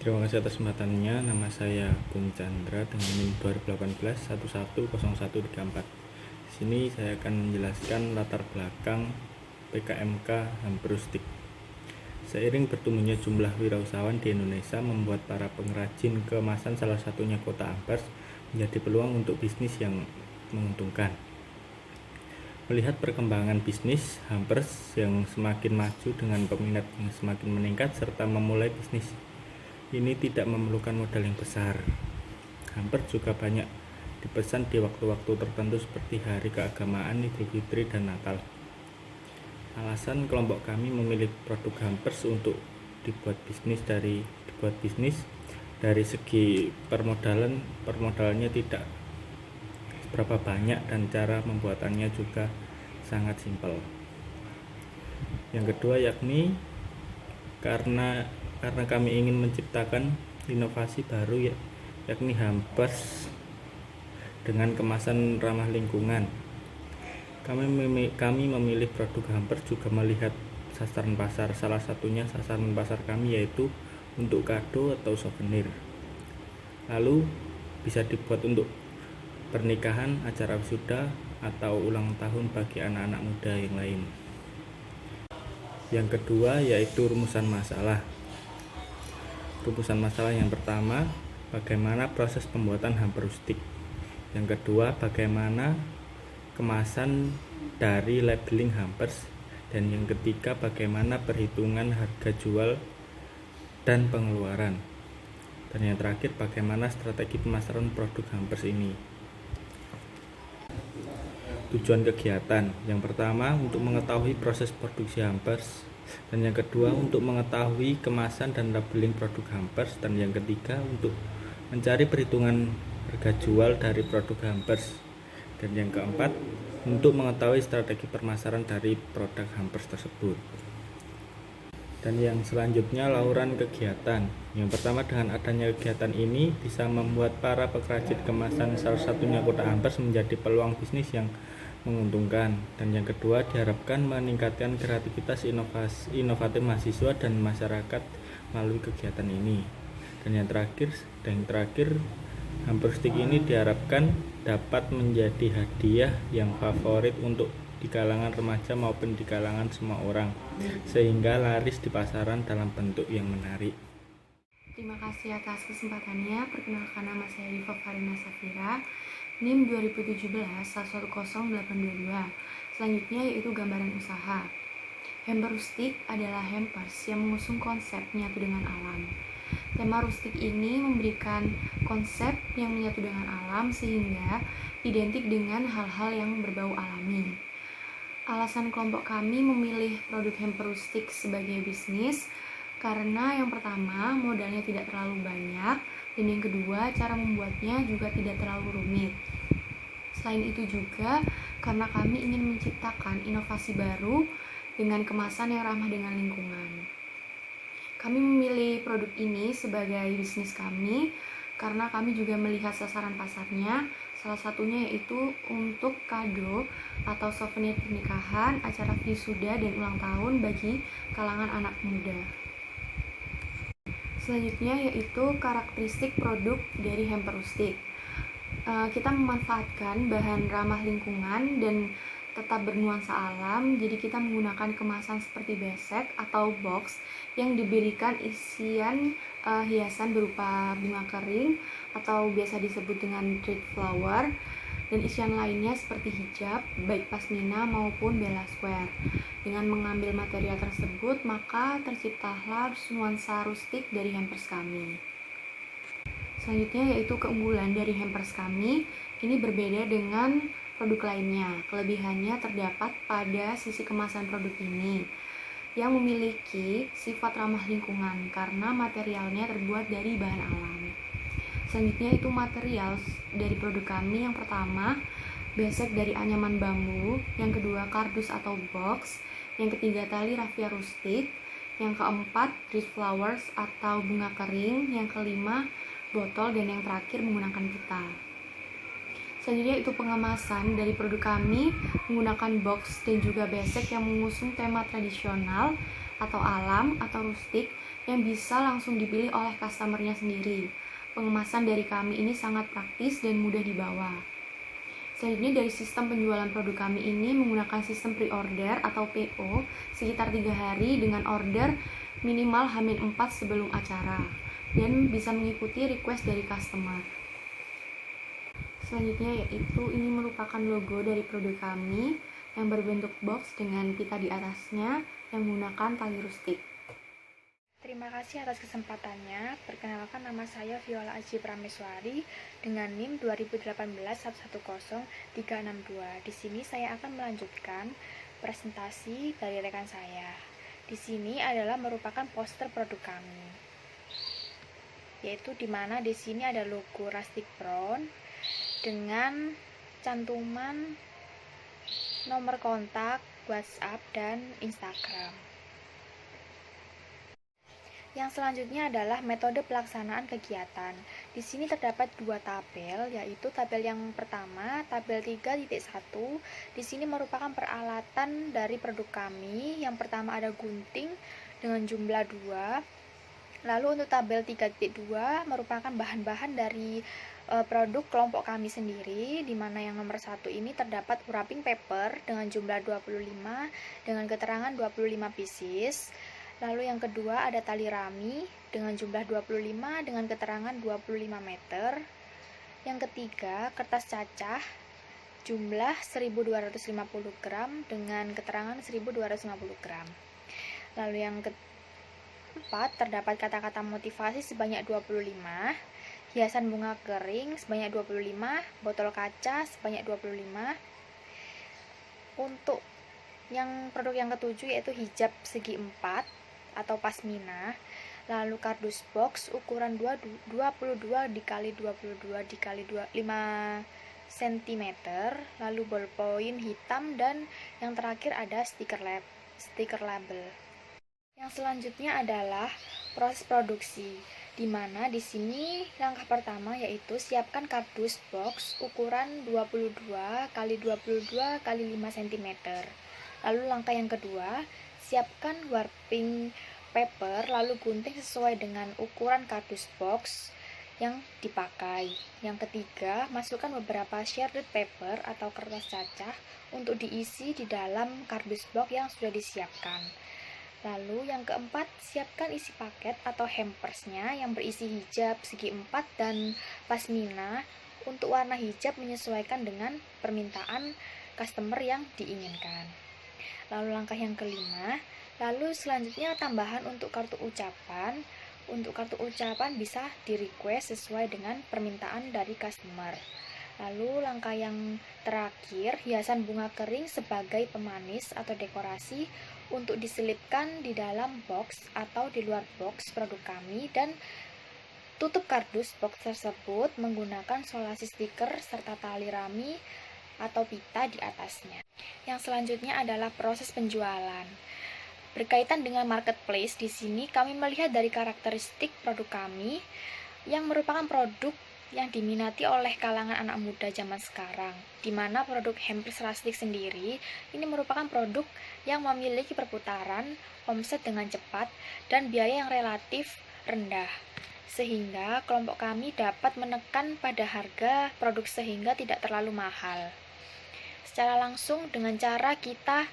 Terima kasih atas kesempatannya. Nama saya Bung Chandra dengan NIM 2018 110134. Di sini saya akan menjelaskan latar belakang PKMK Hamperstik. Seiring bertumbuhnya jumlah wirausahawan di Indonesia membuat para pengrajin kemasan salah satunya Kota Hampers menjadi peluang untuk bisnis yang menguntungkan. Melihat perkembangan bisnis Hampers yang semakin maju dengan peminat yang semakin meningkat serta memulai bisnis ini tidak memerlukan modal yang besar. Hampers juga banyak dipesan di waktu-waktu tertentu seperti hari keagamaan, Idul Fitri, dan Natal. Alasan kelompok kami memilih produk Hampers untuk dibuat bisnis dari segi permodalannya tidak berapa banyak dan cara pembuatannya juga sangat simpel. Yang kedua yakni karena kami ingin menciptakan inovasi baru yakni Hampers dengan kemasan ramah lingkungan. Kami memilih produk Hampers juga melihat sasaran pasar. Salah satunya sasaran pasar kami yaitu untuk kado atau souvenir. Lalu bisa dibuat untuk pernikahan, acara wisuda, atau ulang tahun bagi anak-anak muda yang lain. Yang kedua yaitu rumusan masalah. Rumusan masalah yang pertama, bagaimana proses pembuatan Hamperstik. Yang kedua, bagaimana kemasan dari labeling Hampers. Dan yang ketiga, bagaimana perhitungan harga jual dan pengeluaran. Dan yang terakhir, bagaimana strategi pemasaran produk Hampers ini. Tujuan kegiatan yang pertama untuk mengetahui proses produksi Hampers, dan yang kedua untuk mengetahui kemasan dan labeling produk Hampers, dan yang ketiga untuk mencari perhitungan harga jual dari produk Hampers, dan yang keempat untuk mengetahui strategi pemasaran dari produk Hampers tersebut. Dan yang selanjutnya lauran kegiatan. Yang pertama, dengan adanya kegiatan ini bisa membuat para pengrajin kemasan salah satunya Kota Hampers menjadi peluang bisnis yang menguntungkan. Dan yang kedua, diharapkan meningkatkan kreativitas inovatif mahasiswa dan masyarakat melalui kegiatan ini. Dan yang terakhir Hamperstik ini diharapkan dapat menjadi hadiah yang favorit untuk di kalangan remaja maupun di kalangan semua orang, sehingga laris di pasaran dalam bentuk yang menarik. Terima kasih atas kesempatannya. Perkenalkan, nama saya Diva Farina Safira, NIM 2017-110822. Selanjutnya yaitu gambaran usaha. Hamperstik adalah hampers yang mengusung konsep menyatu dengan alam. Tema rustik ini memberikan konsep yang menyatu dengan alam sehingga identik dengan hal-hal yang berbau alami. Alasan kelompok kami memilih produk Hamperstik sebagai bisnis karena yang pertama, modalnya tidak terlalu banyak, dan yang kedua, cara membuatnya juga tidak terlalu rumit. Selain itu juga karena kami ingin menciptakan inovasi baru dengan kemasan yang ramah dengan lingkungan. Kami memilih produk ini sebagai bisnis kami karena kami juga melihat sasaran pasarnya, salah satunya yaitu untuk kado atau souvenir pernikahan, acara wisuda, dan ulang tahun bagi kalangan anak muda. Selanjutnya yaitu karakteristik produk dari Hamperstik. Kita memanfaatkan bahan ramah lingkungan dan tetap bernuansa alam, jadi kita menggunakan kemasan seperti besek atau box yang diberikan isian hiasan berupa bunga kering atau biasa disebut dengan dried flower, dan isian lainnya seperti hijab, baik pasmina maupun bella square. Dengan mengambil material tersebut, maka terciptalah nuansa rustik dari hampers kami. Selanjutnya yaitu keunggulan dari hampers kami. Ini berbeda dengan produk lainnya. Kelebihannya terdapat pada sisi kemasan produk ini yang memiliki sifat ramah lingkungan karena materialnya terbuat dari bahan alam. Selanjutnya itu material dari produk kami. Yang pertama, besek dari anyaman bambu. Yang kedua, kardus atau box. Yang ketiga, tali raffia rustik. Yang keempat, dried flowers atau bunga kering. Yang kelima, botol, dan yang terakhir menggunakan pita. Selanjutnya itu pengemasan dari produk kami menggunakan box dan juga besek yang mengusung tema tradisional atau alam atau rustik yang bisa langsung dipilih oleh customernya sendiri. Pengemasan dari kami ini sangat praktis dan mudah dibawa. Selanjutnya dari sistem penjualan produk kami ini menggunakan sistem pre-order atau PO sekitar 3 hari dengan order minimal H-4 sebelum acara dan bisa mengikuti request dari customer. Selanjutnya yaitu ini merupakan logo dari produk kami yang berbentuk box dengan pita di atasnya yang menggunakan tali rustik. Terima kasih atas kesempatannya. Perkenalkan, nama saya Viola Aji Prameswari dengan NIM 2018110362. Di sini saya akan melanjutkan presentasi dari rekan saya. Di sini adalah merupakan poster produk kami, yaitu di mana di sini ada logo Rustic Brown dengan cantuman nomor kontak, WhatsApp, dan Instagram. Yang selanjutnya adalah metode pelaksanaan kegiatan. Di sini terdapat 2 tabel, yaitu tabel yang pertama, tabel 3.1. Di sini merupakan peralatan dari produk kami. Yang pertama ada gunting dengan jumlah 2. Lalu untuk tabel 3.2 merupakan bahan-bahan dari produk kelompok kami sendiri, di mana yang nomor 1 ini terdapat wrapping paper dengan jumlah 25 dengan keterangan 25 pieces. Lalu yang kedua ada tali rami dengan jumlah 25 dengan keterangan 25 meter. Yang ketiga kertas cacah jumlah 1250 gram dengan keterangan 1250 gram. Lalu yang keempat terdapat kata-kata motivasi sebanyak 25, hiasan bunga kering sebanyak 25, botol kaca sebanyak 25. Untuk yang produk yang ketujuh yaitu hijab segi 4 atau pasmina, lalu kardus box ukuran 22 dikali 22 dikali 5 cm, lalu ballpoint hitam, dan yang terakhir ada stiker label. Yang selanjutnya adalah proses produksi, di mana di sini langkah pertama yaitu siapkan kardus box ukuran 22 kali 22 kali 5 cm. Lalu langkah yang kedua, siapkan wrapping paper lalu gunting sesuai dengan ukuran kardus box yang dipakai. Yang ketiga, masukkan beberapa shredded paper atau kertas cacah untuk diisi di dalam kardus box yang sudah disiapkan. Lalu yang keempat, siapkan isi paket atau hampersnya yang berisi hijab segi 4 dan pasmina untuk warna hijab menyesuaikan dengan permintaan customer yang diinginkan. Lalu langkah yang kelima, lalu selanjutnya tambahan untuk kartu ucapan. Untuk kartu ucapan bisa di-request sesuai dengan permintaan dari customer. Lalu langkah yang terakhir, hiasan bunga kering sebagai pemanis atau dekorasi untuk diselipkan di dalam box atau di luar box produk kami, dan tutup kardus box tersebut menggunakan solasi stiker serta tali rami atau pita di atasnya. Yang selanjutnya adalah proses penjualan. Berkaitan dengan marketplace, di sini kami melihat dari karakteristik produk kami yang merupakan produk yang diminati oleh kalangan anak muda zaman sekarang, di mana produk hampers rustic sendiri ini merupakan produk yang memiliki perputaran, omset dengan cepat, dan biaya yang relatif rendah, sehingga kelompok kami dapat menekan pada harga produk sehingga tidak terlalu mahal. Secara langsung dengan cara kita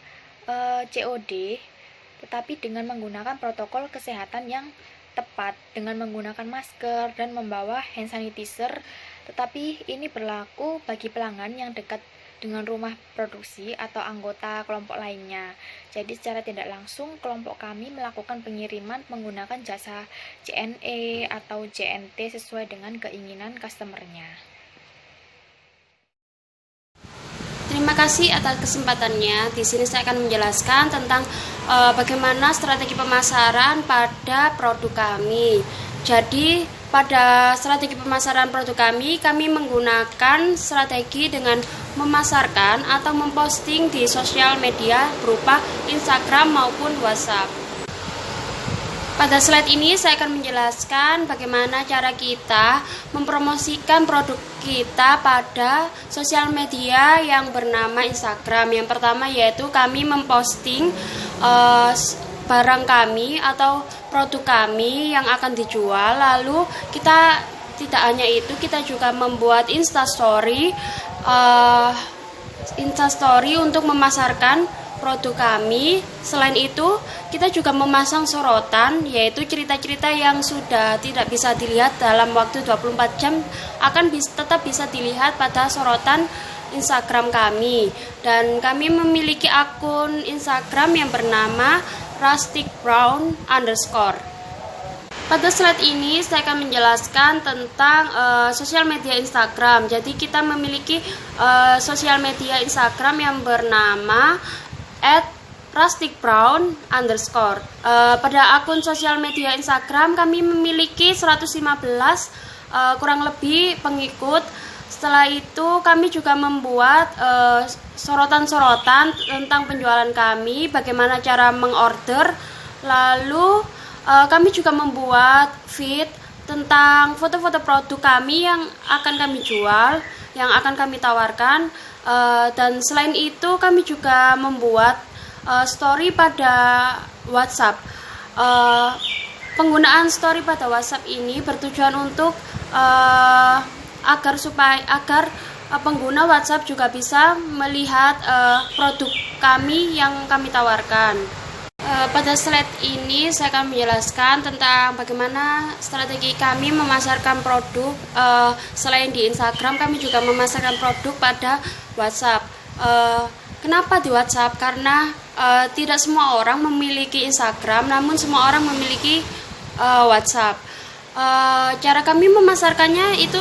COD, tetapi dengan menggunakan protokol kesehatan yang tepat, dengan menggunakan masker dan membawa hand sanitizer. Tetapi ini berlaku bagi pelanggan yang dekat dengan rumah produksi atau anggota kelompok lainnya. Jadi secara tidak langsung kelompok kami melakukan pengiriman menggunakan jasa JNE atau JNT sesuai dengan keinginan customernya. Terima kasih atas kesempatannya. Di sini saya akan menjelaskan tentang bagaimana strategi pemasaran pada produk kami. Jadi, pada strategi pemasaran produk kami menggunakan strategi dengan memasarkan atau memposting di sosial media berupa Instagram maupun WhatsApp. Pada slide ini saya akan menjelaskan bagaimana cara kita mempromosikan produk kita pada sosial media yang bernama Instagram. Yang pertama yaitu kami memposting barang kami atau produk kami yang akan dijual. Lalu kita tidak hanya itu, kita juga membuat instastory untuk memasarkan produk kami. Selain itu, kita juga memasang sorotan, yaitu cerita-cerita yang sudah tidak bisa dilihat dalam waktu 24 jam akan tetap bisa dilihat pada sorotan Instagram kami. Dan kami memiliki akun Instagram yang bernama rusticbrown_. Pada slide ini saya akan menjelaskan tentang sosial media Instagram. Jadi kita memiliki sosial media Instagram yang bernama @rusticbrown_. Pada akun sosial media Instagram kami memiliki 115 kurang lebih pengikut. Setelah itu kami juga membuat sorotan-sorotan tentang penjualan kami, bagaimana cara mengorder. Lalu kami juga membuat feed tentang foto-foto produk kami yang akan kami jual, yang akan kami tawarkan. Dan selain itu kami juga membuat story pada WhatsApp. Penggunaan story pada WhatsApp ini bertujuan untuk agar pengguna WhatsApp juga bisa melihat produk kami yang kami tawarkan. Pada slide ini saya akan menjelaskan tentang bagaimana strategi kami memasarkan produk. Selain di Instagram, kami juga memasarkan produk pada WhatsApp. Kenapa di WhatsApp? Karena tidak semua orang memiliki Instagram, namun semua orang memiliki WhatsApp. Cara kami memasarkannya itu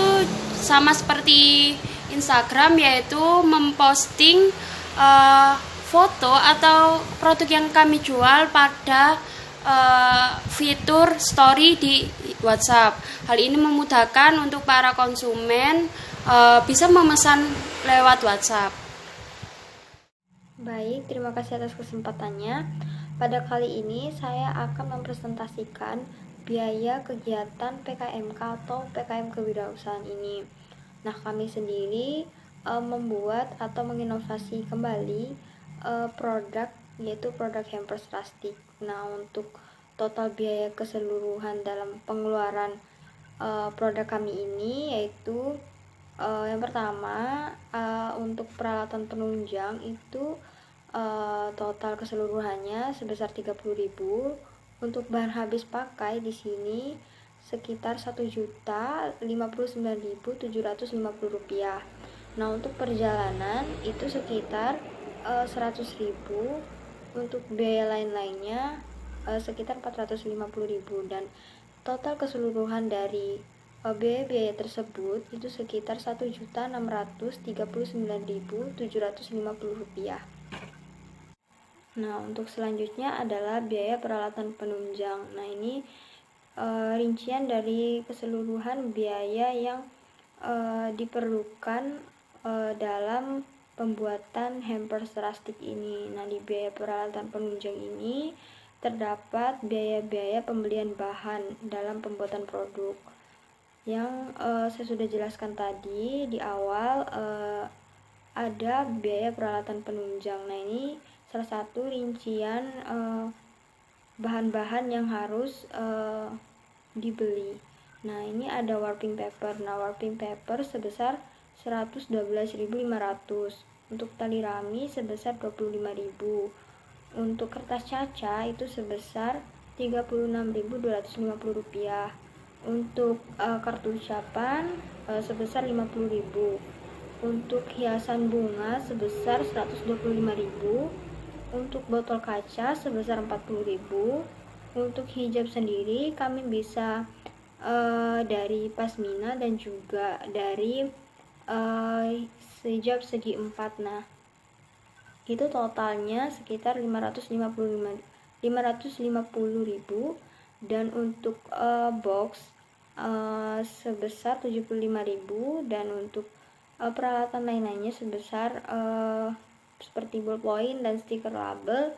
sama seperti Instagram, yaitu memposting foto atau produk yang kami jual pada fitur story di WhatsApp. Hal ini memudahkan untuk para konsumen bisa memesan lewat WhatsApp. Baik, terima kasih atas kesempatannya. Pada kali ini saya akan mempresentasikan biaya kegiatan PKMK atau PKM Kewirausahaan ini. Nah, kami sendiri membuat atau menginovasi kembali produk, yaitu produk hampers rustic. Nah, untuk total biaya keseluruhan dalam pengeluaran produk kami ini yaitu yang pertama untuk peralatan penunjang itu total keseluruhannya sebesar 30.000. Untuk bahan habis pakai di sini sekitar Rp1.059.750. Nah, untuk perjalanan itu sekitar 100.000. Untuk biaya lain-lainnya sekitar 450.000, dan total keseluruhan dari biaya-biaya tersebut itu sekitar Rp1.639.750. Nah, untuk selanjutnya adalah biaya peralatan penunjang. Nah, ini rincian dari keseluruhan biaya yang diperlukan dalam pembuatan hampers rustic ini. Nah, di biaya peralatan penunjang ini terdapat biaya-biaya pembelian bahan dalam pembuatan produk yang saya sudah jelaskan tadi di awal. Ada biaya peralatan penunjang. Nah, ini salah satu rincian bahan-bahan yang harus dibeli. Nah, ini ada warping paper. Nah, warping paper sebesar 112.500. Untuk tali rami sebesar 25.000. Untuk kertas kaca itu sebesar Rp36.250. Untuk kartu ucapan sebesar 50.000. Untuk hiasan bunga sebesar 125.000. Untuk botol kaca sebesar 40.000. Untuk hijab sendiri kami bisa dari pasmina dan juga dari hijab segi 4. Nah, itu totalnya sekitar 550.000. Dan untuk box sebesar 75.000. Dan untuk peralatan lain-lainnya sebesar seperti ballpoint dan stiker label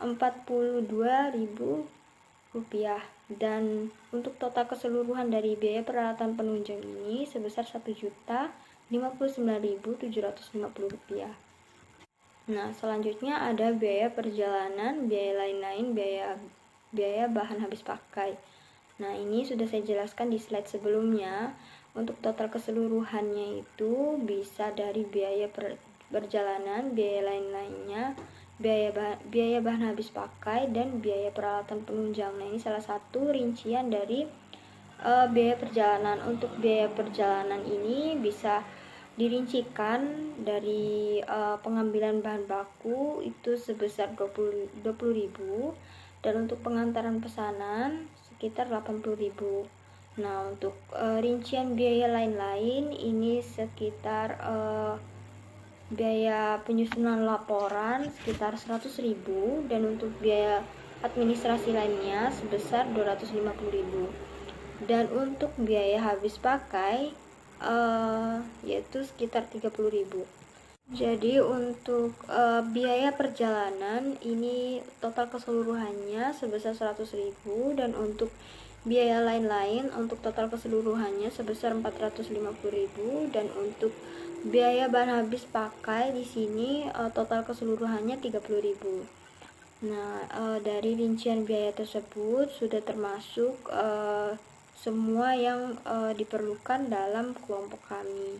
Rp42.000. Dan untuk total keseluruhan dari biaya peralatan penunjang ini sebesar Rp1.059.750. Nah, selanjutnya ada biaya perjalanan, biaya lain-lain, biaya bahan habis pakai. Nah, ini sudah saya jelaskan di slide sebelumnya. Untuk total keseluruhannya itu bisa dari biaya perjalanan, biaya lain-lainnya, biaya bahan habis pakai, dan biaya peralatan penunjang. Nah, ini salah satu rincian dari biaya perjalanan. Untuk biaya perjalanan ini bisa dirincikan dari pengambilan bahan baku itu sebesar 20.000, dan untuk pengantaran pesanan sekitar 80.000. Nah, untuk rincian biaya lain-lain ini sekitar biaya penyusunan laporan sekitar 100.000, dan untuk biaya administrasi lainnya sebesar 250.000. Dan untuk biaya habis pakai yaitu sekitar 30.000. Jadi untuk biaya perjalanan ini total keseluruhannya sebesar 100.000, dan untuk biaya lain-lain untuk total keseluruhannya sebesar 450.000, dan untuk biaya bahan habis pakai di sini total keseluruhannya 30.000. Nah, dari rincian biaya tersebut sudah termasuk semua yang diperlukan dalam kelompok kami.